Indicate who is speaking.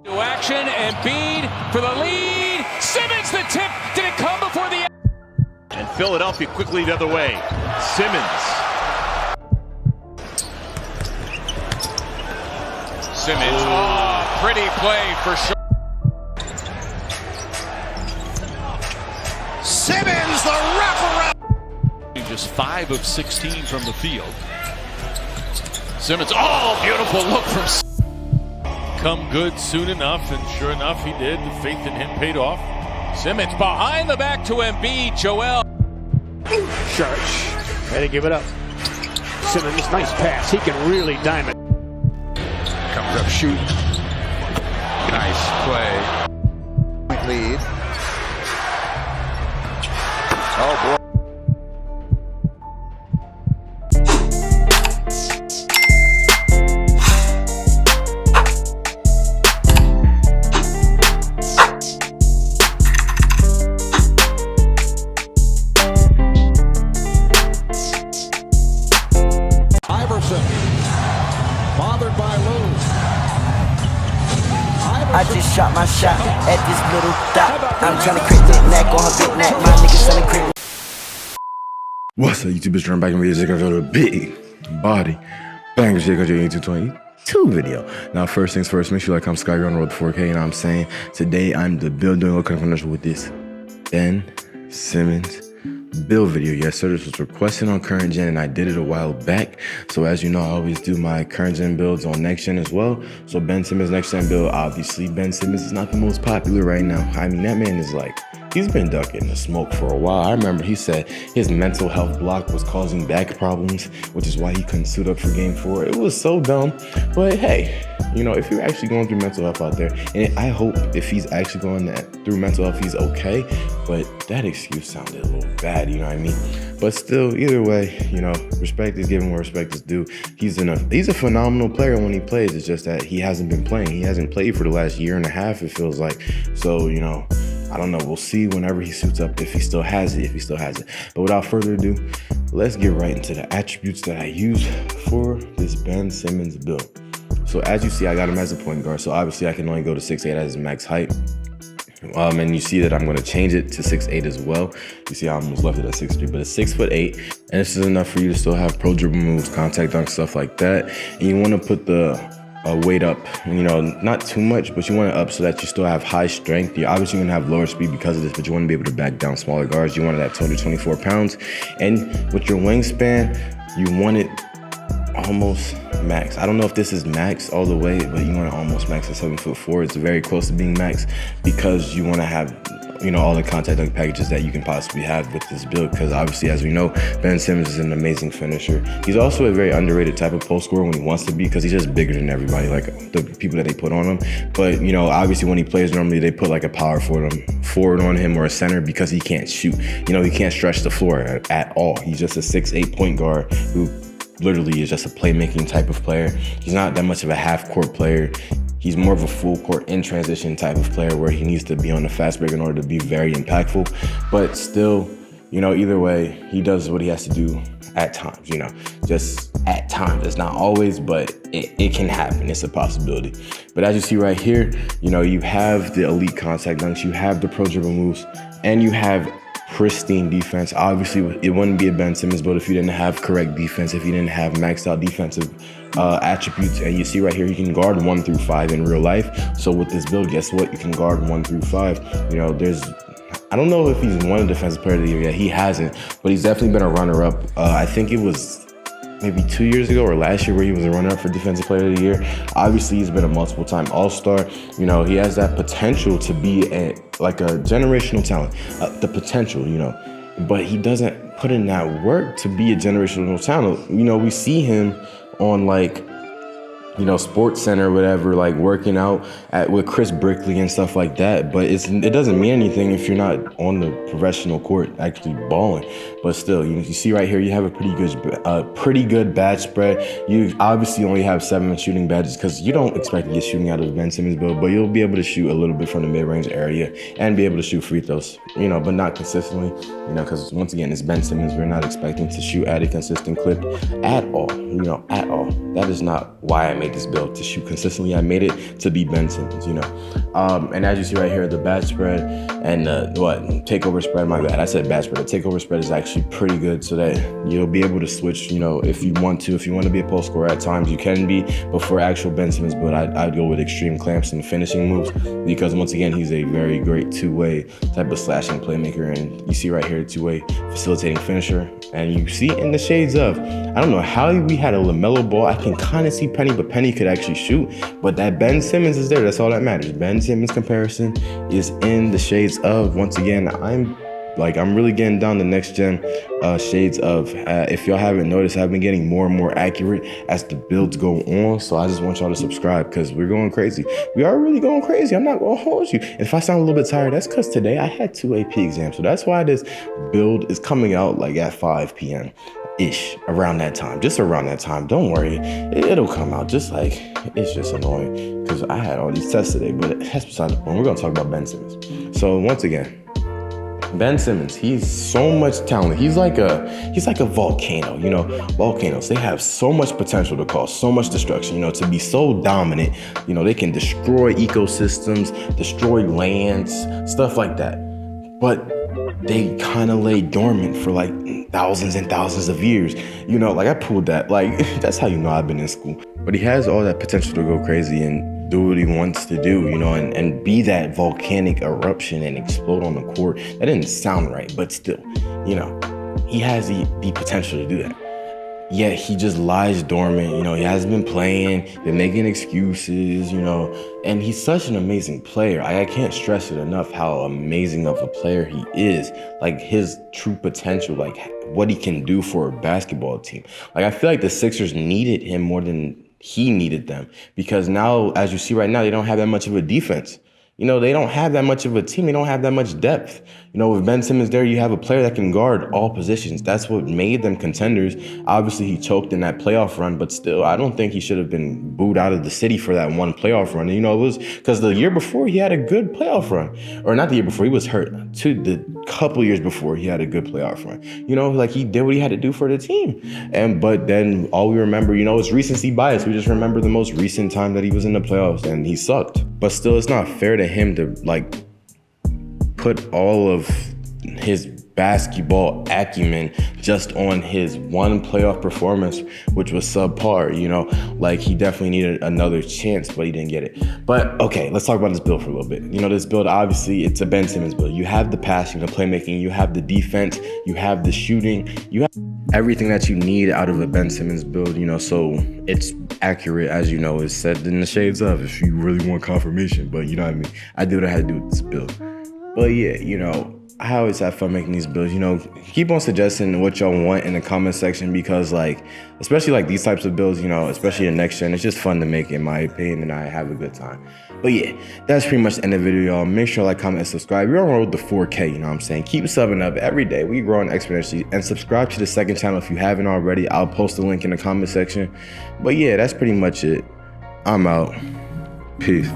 Speaker 1: To action, Embiid for the lead. Simmons the tip. Did it come before the...
Speaker 2: And Philadelphia quickly the other way. Simmons.
Speaker 1: Simmons. Oh, pretty play for sure.
Speaker 3: Simmons, the wraparound.
Speaker 4: Just 5 of 16 from the field. Simmons, oh, beautiful look from... Come good soon enough, and sure enough, he did. The faith in him paid off.
Speaker 1: Simmons behind the back to Embiid. Joel.
Speaker 5: Sharch, ready to give it up. Simmons, nice pass. He can really dime it.
Speaker 3: Comes up, shoot. Nice play. Lead. Oh boy.
Speaker 6: Bothered by Lou.
Speaker 7: I just shot my shot at this little dot. I'm trying to crit that neck on her big neck. My niggas selling crit.
Speaker 8: What's up, YouTube? It's back in videos. They're gonna a big body bang shit on your YouTube 22 video. Now, first things first, make sure you like, comment, subscribe, you're on the road to 4K. And I'm saying today I'm the build doing a commercial with this Ben Simmons build video. Yes sir, this was requested on current gen and I did it a while back. So as you know, I always do my current gen builds on next gen as well. So Ben Simmons next gen build, obviously Ben Simmons is not the most popular right now. I mean, that man is like, he's been ducking the smoke for a while. I remember he said his mental health block was causing back problems, which is why he couldn't suit up for game 4. It was so dumb. But hey, you know, if you're actually going through mental health out there, and I hope if he's actually going through mental health, he's okay. But that excuse sounded a little bad, you know what I mean? But still, either way, you know, respect is given where respect is due. He's a phenomenal player when he plays. It's just that he hasn't been playing. He hasn't played for the last year and a half, it feels like. So, you know, I don't know. We'll see whenever he suits up if he still has it, But without further ado, let's get right into the attributes that I use for this Ben Simmons build. So as you see, I got him as a point guard. So obviously I can only go to 6'8" as his max height. And you see that I'm going to change it to 6'8" as well. You see I almost left it at 6'3", but it's 6'8". And this is enough for you to still have pro dribble moves, contact dunk, stuff like that. And you want to put the weight up, you know, not too much, but you want it up so that you still have high strength. You're obviously going to have lower speed because of this, but you want to be able to back down smaller guards. You want it at 224 pounds. And with your wingspan, you want it almost max. I don't know if this is max all the way, but you want to almost max at 7'4". It's very close to being max because you want to have, you know, all the contact dunk packages that you can possibly have with this build, because obviously, as we know, Ben Simmons is an amazing finisher. He's also a very underrated type of post scorer when he wants to be, because he's just bigger than everybody, like the people that they put on him. But, you know, obviously when he plays, normally they put like a power forward on him or a center because he can't shoot. You know, he can't stretch the floor at all. He's just a 6'8" point guard who literally is just a playmaking type of player. He's not that much of a half court player. He's more of a full court in transition type of player where he needs to be on the fast break in order to be very impactful. But still, you know, either way, he does what he has to do at times, you know, just at times. It's not always, but it can happen. It's a possibility. But as you see right here, you know, you have the elite contact dunks, you have the pro dribble moves, and you have pristine defense. Obviously, it wouldn't be a Ben Simmons build if you didn't have correct defense, if you didn't have maxed out defensive attributes. And you see right here, you can guard 1 through 5 in real life. So with this build, guess what? You can guard 1 through 5. You know, I don't know if he's won a defensive player of the year yet. He hasn't, but he's definitely been a runner-up. I think it was maybe 2 years ago or last year where he was a runner-up for defensive player of the year. Obviously, he's been a multiple-time all-star. You know, he has that potential to be like a generational talent, the potential, you know, but he doesn't put in that work to be a generational talent. You know, we see him on like, you know, Sports Center or whatever, like working out with Chris Brickley and stuff like that. But it doesn't mean anything if you're not on the professional court actually balling. But still, you see right here, you have a pretty good badge spread. You obviously only have 7 shooting badges because you don't expect to get shooting out of the Ben Simmons build, but you'll be able to shoot a little bit from the mid-range area and be able to shoot free throws, you know, but not consistently, you know, because once again, it's Ben Simmons. We're not expecting to shoot at a consistent clip at all, you know, at all. That is not why I made made this build to shoot consistently. I made it to be Ben Simmons, you know. And as you see right here, the bad spread and takeover spread, my bad. I said bad spread. The takeover spread is actually pretty good so that you'll be able to switch, you know, if you want to. If you want to be a post scorer at times, you can be. But for actual Ben Simmons build, I'd go with extreme clamps and finishing moves because once again, he's a very great two-way type of slashing playmaker. And you see right here, two-way facilitating finisher. And you see in the shades of, I don't know how we had a LaMelo Ball. I can kind of see Penny, but Penny could actually shoot. But that Ben Simmons is there. That's all that matters. Ben Simmons comparison is in the shades of. Once again, I'm really getting down the next gen shades of. If y'all haven't noticed, I've been getting more and more accurate as the builds go on. So I just want y'all to subscribe because we're going crazy. We are really going crazy. I'm not gonna hold you. If I sound a little bit tired, that's because today I had 2 AP exams. So that's why this build is coming out like at 5 p.m. ish, around that time, just around that time. Don't worry, it'll come out. Just like, it's just annoying because I had all these tests today, but that's beside the point. We're gonna talk about Ben Simmons. So once again, Ben Simmons, he's so much talent. He's like a volcano, you know. Volcanoes, they have so much potential to cause so much destruction, you know, to be so dominant. You know, they can destroy ecosystems, destroy lands, stuff like that. But they kind of lay dormant for like thousands and thousands of years. You know, like I pulled that, like that's how you know I've been in school. But he has all that potential to go crazy and do what he wants to do, you know, and be that volcanic eruption and explode on the court. That didn't sound right, but still, you know, he has the potential to do that. Yet he just lies dormant, you know, he hasn't been playing, been making excuses, you know, and he's such an amazing player. I can't stress it enough how amazing of a player he is. Like his true potential, like what he can do for a basketball team. Like I feel like the Sixers needed him more than he needed them because now, as you see right now, they don't have that much of a defense. You know, they don't have that much of a team. They don't have that much depth. You know, with Ben Simmons there, you have a player that can guard all positions. That's what made them contenders. Obviously, he choked in that playoff run, but still, I don't think he should have been booed out of the city for that one playoff run. And, you know, it was because the year before he had a good playoff run. Or not the year before, he was hurt. The couple years before he had a good playoff run. You know, like he did what he had to do for the team. But then all we remember, you know, is recency bias. We just remember the most recent time that he was in the playoffs and he sucked. But still, it's not fair to him to like put all of his basketball acumen just on his one playoff performance, which was subpar, you know, like he definitely needed another chance, but he didn't get it. But okay, let's talk about this build for a little bit. You know, this build, obviously it's a Ben Simmons build. You have the passing, the playmaking, you have the defense, you have the shooting, you have everything that you need out of a Ben Simmons build, you know, so it's accurate, as you know, it's said in the shades of, if you really want confirmation, but you know what I mean? I did what I had to do with this build. But yeah, you know, I always have fun making these builds. You know, keep on suggesting what y'all want in the comment section because, like, especially like these types of builds, you know, especially the next gen, it's just fun to make in my opinion, and I have a good time. But yeah, that's pretty much the end of the video, y'all. Make sure to like, comment, and subscribe. We're on road to 4K, you know what I'm saying? Keep subbing up every day. We growing exponentially. And subscribe to the second channel if you haven't already. I'll post a link in the comment section. But yeah, that's pretty much it. I'm out. Peace.